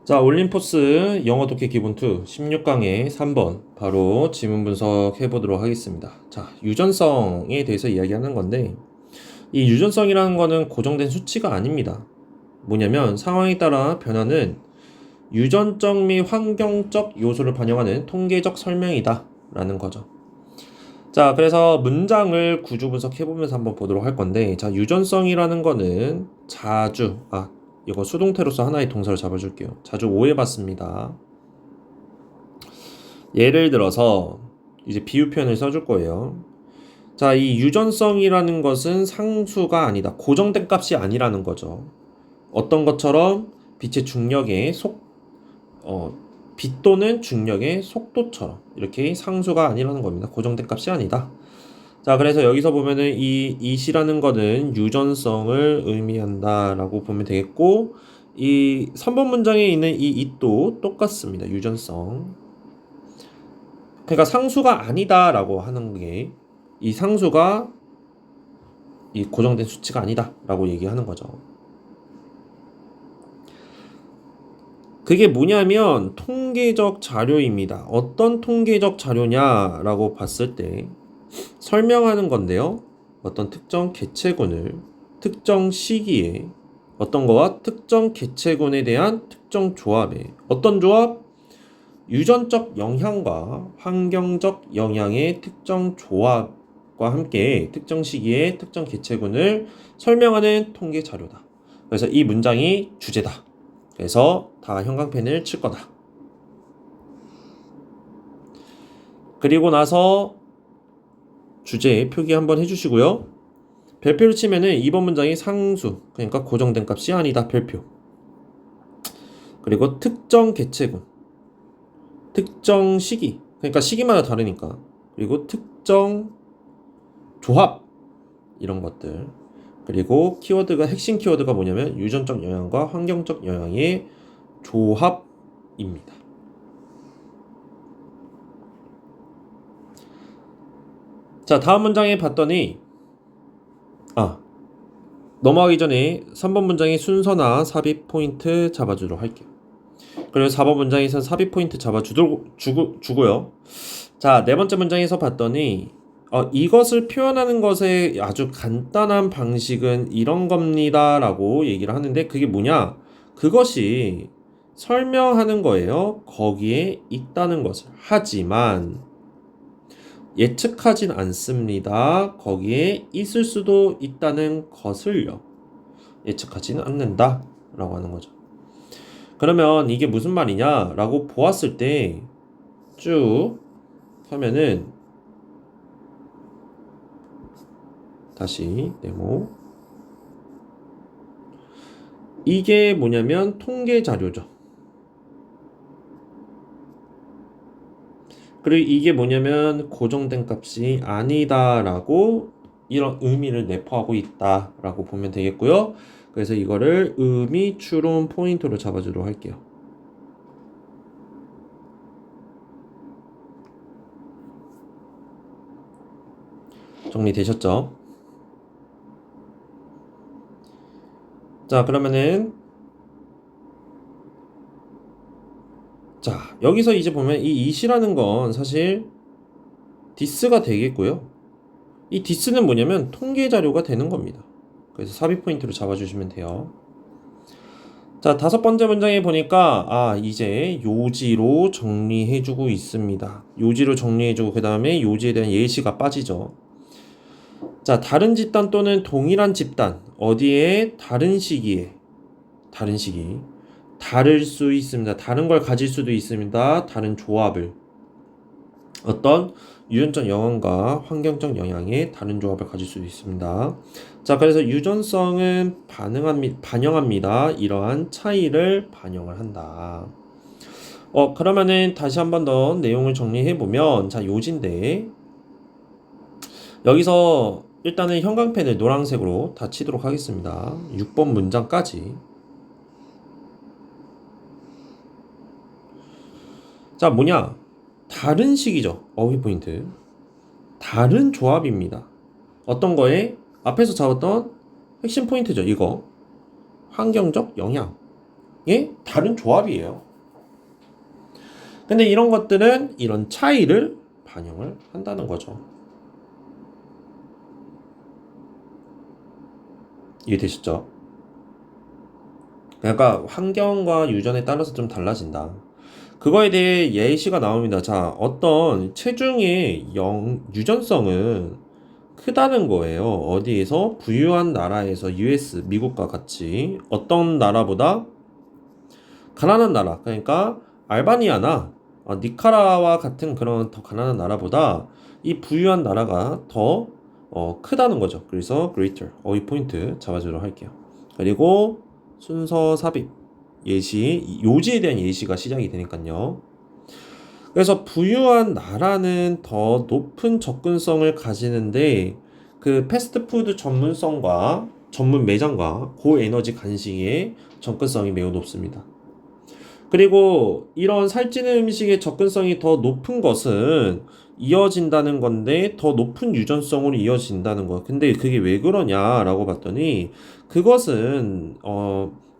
자, 올림포스 영어 독해 기본 2 16강의 3번 바로 지문 분석해 보도록 하겠습니다. 자, 유전성에 대해서 이야기하는 건데 이 유전성이라는 거는 고정된 수치가 아닙니다. 뭐냐면 상황에 따라 변하는 유전적 및 환경적 요소를 반영하는 통계적 설명이다 라는 거죠. 자, 그래서 문장을 구조 분석해 보면서 한번 보도록 할 건데, 자, 유전성이라는 거는 이거 수동태로서 하나의 동사를 잡아줄게요. 자주 오해받습니다. 예를 들어서 이제 비유 표현을 써줄 거예요. 자, 이 유전성이라는 것은 상수가 아니다. 고정된 값이 아니라는 거죠. 어떤 것처럼 빛의 중력의 빛 또는 중력의 속도처럼 이렇게 상수가 아니라는 겁니다. 고정된 값이 아니다. 자, 그래서 여기서 보면은 이 it이라는 거는 유전성을 의미한다라고 보면 되겠고, 이 3번 문장에 있는 이 it도 똑같습니다. 유전성. 그러니까 상수가 아니다라고 하는 게 이 상수가 이 고정된 수치가 아니다라고 얘기하는 거죠. 그게 뭐냐면 통계적 자료입니다. 어떤 통계적 자료냐라고 봤을 때 설명하는 건데요. 어떤 특정 개체군을 특정 시기에 어떤 거와 특정 개체군에 대한 특정 조합에 어떤 조합? 유전적 영향과 환경적 영향의 특정 조합과 함께 특정 시기에 특정 개체군을 설명하는 통계 자료다. 그래서 이 문장이 주제다. 그래서 다 형광펜을 칠 거다. 그리고 나서 주제 표기 한번 해주시고요. 별표를 치면은 이번 문장이 상수, 그러니까 고정된 값이 아니다. 별표. 그리고 특정 개체군, 특정 시기, 그러니까 시기마다 다르니까. 그리고 특정 조합, 이런 것들. 그리고 키워드가 핵심 키워드가 뭐냐면 유전적 영향과 환경적 영향의 조합입니다. 자, 다음 문장에 봤더니 넘어가기 전에 3번 문장의 순서나 삽입 포인트 잡아주도록 할게요. 그리고 4번 문장에서 삽입 포인트 잡아주고요. 자, 네 번째 문장에서 봤더니 이것을 표현하는 것의 아주 간단한 방식은 이런 겁니다 라고 얘기를 하는데 그게 뭐냐? 그것이 설명하는 거예요. 거기에 있다는 것을. 하지만 예측하진 않습니다. 거기에 있을 수도 있다는 것을요. 예측하지는 않는다 라고 하는 거죠. 그러면 이게 무슨 말이냐 라고 보았을 때 쭉 하면은 다시 네모, 이게 뭐냐면 통계 자료죠. 그리고 이게 뭐냐면 고정된 값이 아니다라고 이런 의미를 내포하고 있다라고 보면 되겠고요. 그래서 이거를 의미 추론 포인트로 잡아주도록 할게요. 정리되셨죠? 자, 그러면은 자, 여기서 이제 보면 이 it이라는 건 사실 디스가 되겠고요. 이 디스는 뭐냐면 통계 자료가 되는 겁니다. 그래서 삽입 포인트로 잡아주시면 돼요. 자, 다섯 번째 문장에 보니까 이제 요지로 정리해주고 있습니다. 요지로 정리해주고 그 다음에 요지에 대한 예시가 빠지죠. 자, 다른 집단 또는 동일한 집단 어디에 다른 시기에 다른 시기 다를 수 있습니다. 다른 걸 가질 수도 있습니다. 다른 조합을 어떤 유전적 영향과 환경적 영향의 다른 조합을 가질 수도 있습니다. 자, 그래서 유전성은 반영합니다. 이러한 차이를 반영을 한다. 그러면은 다시 한 번 더 내용을 정리해 보면, 자, 요지인데 여기서 일단은 형광펜을 노란색으로 다 치도록 하겠습니다. 6번 문장까지. 자, 뭐냐? 다른 식이죠. 어휘 포인트. 다른 조합입니다. 어떤 거에 앞에서 잡았던 핵심 포인트죠. 이거 환경적 영향. 다른 조합이에요. 근데 이런 것들은 이런 차이를 반영을 한다는 거죠. 이해되셨죠? 그러니까 환경과 유전에 따라서 좀 달라진다. 그거에 대해 예시가 나옵니다. 자, 어떤 체중의 유전성은 크다는 거예요. 어디에서? 부유한 나라에서 US, 미국과 같이 어떤 나라보다 가난한 나라, 그러니까 알바니아나 니카라와 같은 그런 더 가난한 나라보다 이 부유한 나라가 더 크다는 거죠. 그래서 greater, 이 포인트 잡아주도록 할게요. 그리고 순서 삽입, 예시, 요지에 대한 예시가 시작이 되니까요. 그래서 부유한 나라는 더 높은 접근성을 가지는데 그 패스트푸드 전문성과 전문 매장과 고에너지 간식의 접근성이 매우 높습니다. 그리고 이런 살찌는 음식의 접근성이 더 높은 것은 이어진다는 건데 더 높은 유전성으로 이어진다는 거. 근데 그게 왜 그러냐라고 봤더니 그것은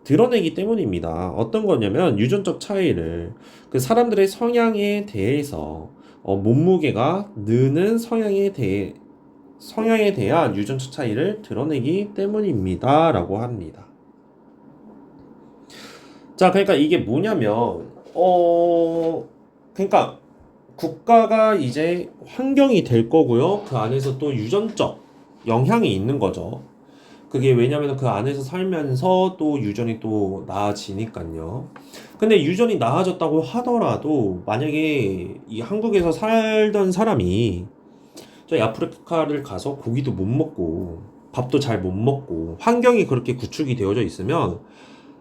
드러내기 때문입니다. 어떤 거냐면 유전적 차이를 그 사람들의 성향에 대해서 몸무게가 느는 성향에 대한 유전적 차이를 드러내기 때문입니다라고 합니다. 자, 그러니까 이게 뭐냐면, 그러니까 국가가 이제 환경이 될 거고요. 그 안에서 또 유전적 영향이 있는 거죠. 그게 왜냐면 그 안에서 살면서 또 유전이 또 나아지니까요. 근데 유전이 나아졌다고 하더라도 만약에 이 한국에서 살던 사람이 저희 아프리카를 가서 고기도 못 먹고 밥도 잘 못 먹고 환경이 그렇게 구축이 되어져 있으면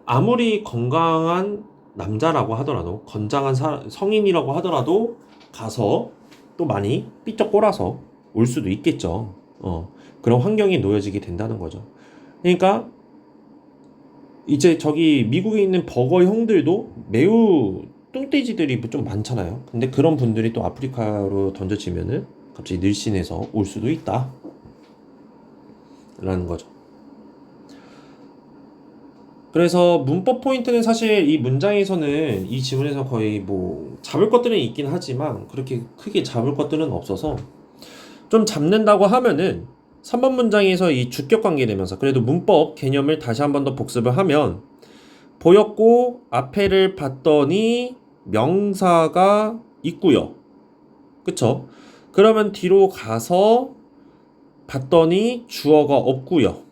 아무리 건강한 남자라고 하더라도 건장한 성인이라고 하더라도 가서 또 많이 삐쩍 꼬라서 올 수도 있겠죠. 그런 환경에 놓여지게 된다는 거죠. 그러니까 이제 저기 미국에 있는 버거 형들도 매우 뚱돼지들이 좀 많잖아요. 근데 그런 분들이 또 아프리카로 던져지면은 갑자기 늘씬해서 올 수도 있다. 라는 거죠. 그래서 문법 포인트는 사실 이 문장에서는 이 지문에서 거의 뭐 잡을 것들은 있긴 하지만 그렇게 크게 잡을 것들은 없어서 좀 잡는다고 하면은 3번 문장에서 이 주격 관계 되면서 그래도 문법 개념을 다시 한 번 더 복습을 하면 보였고 앞에를 봤더니 명사가 있고요. 그쵸? 그러면 뒤로 가서 봤더니 주어가 없고요.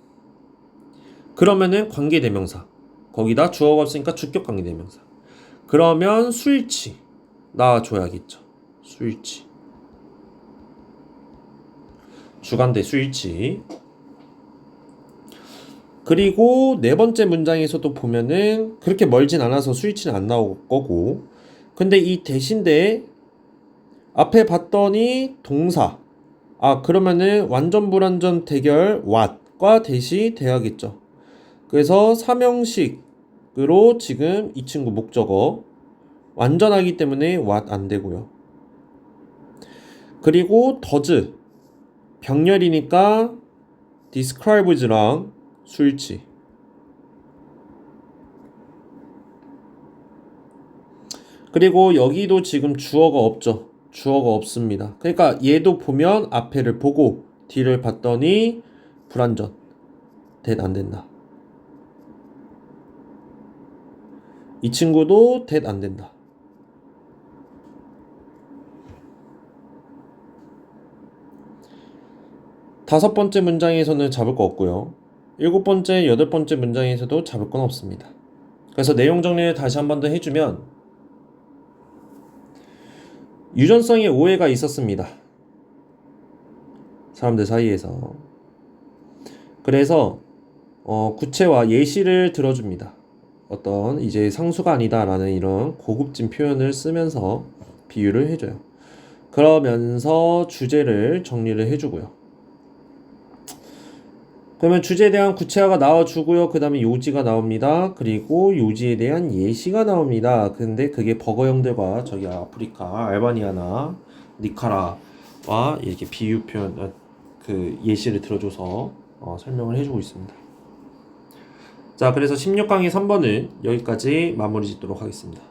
그러면은 관계대명사. 거기다 주어가 없으니까 주격 관계대명사. 그러면 술치 나와줘야겠죠. 술치. 주간대 술치. 그리고 네 번째 문장에서도 보면은 그렇게 멀진 않아서 술치는 안 나올 거고. 근데 이 대신대 앞에 봤더니 동사. 그러면은 완전 불완전 대결 what과 대시 돼야겠죠. 그래서 삼형식으로 지금 이 친구 목적어 완전하기 때문에 what 안 되고요. 그리고 does 병렬이니까 describes랑 술치. 그리고 여기도 지금 주어가 없죠. 주어가 없습니다. 그러니까 얘도 보면 앞에를 보고 뒤를 봤더니 불완전. that 안 된다. 이 친구도 that 안 된다. 다섯 번째 문장에서는 잡을 거 없고요. 일곱 번째, 여덟 번째 문장에서도 잡을 건 없습니다. 그래서 내용 정리를 다시 한 번 더 해주면 유전성의 오해가 있었습니다. 사람들 사이에서. 그래서 구체와 예시를 들어줍니다. 어떤 이제 상수가 아니다라는 이런 고급진 표현을 쓰면서 비유를 해줘요. 그러면서 주제를 정리를 해주고요. 그러면 주제에 대한 구체화가 나와주고요. 그 다음에 요지가 나옵니다. 그리고 요지에 대한 예시가 나옵니다. 근데 그게 버거형들과 저기 아프리카, 알바니아나 니카라와 이렇게 비유 표현, 그 예시를 들어줘서 설명을 해주고 있습니다. 자, 그래서 16강의 3번은 여기까지 마무리 짓도록 하겠습니다.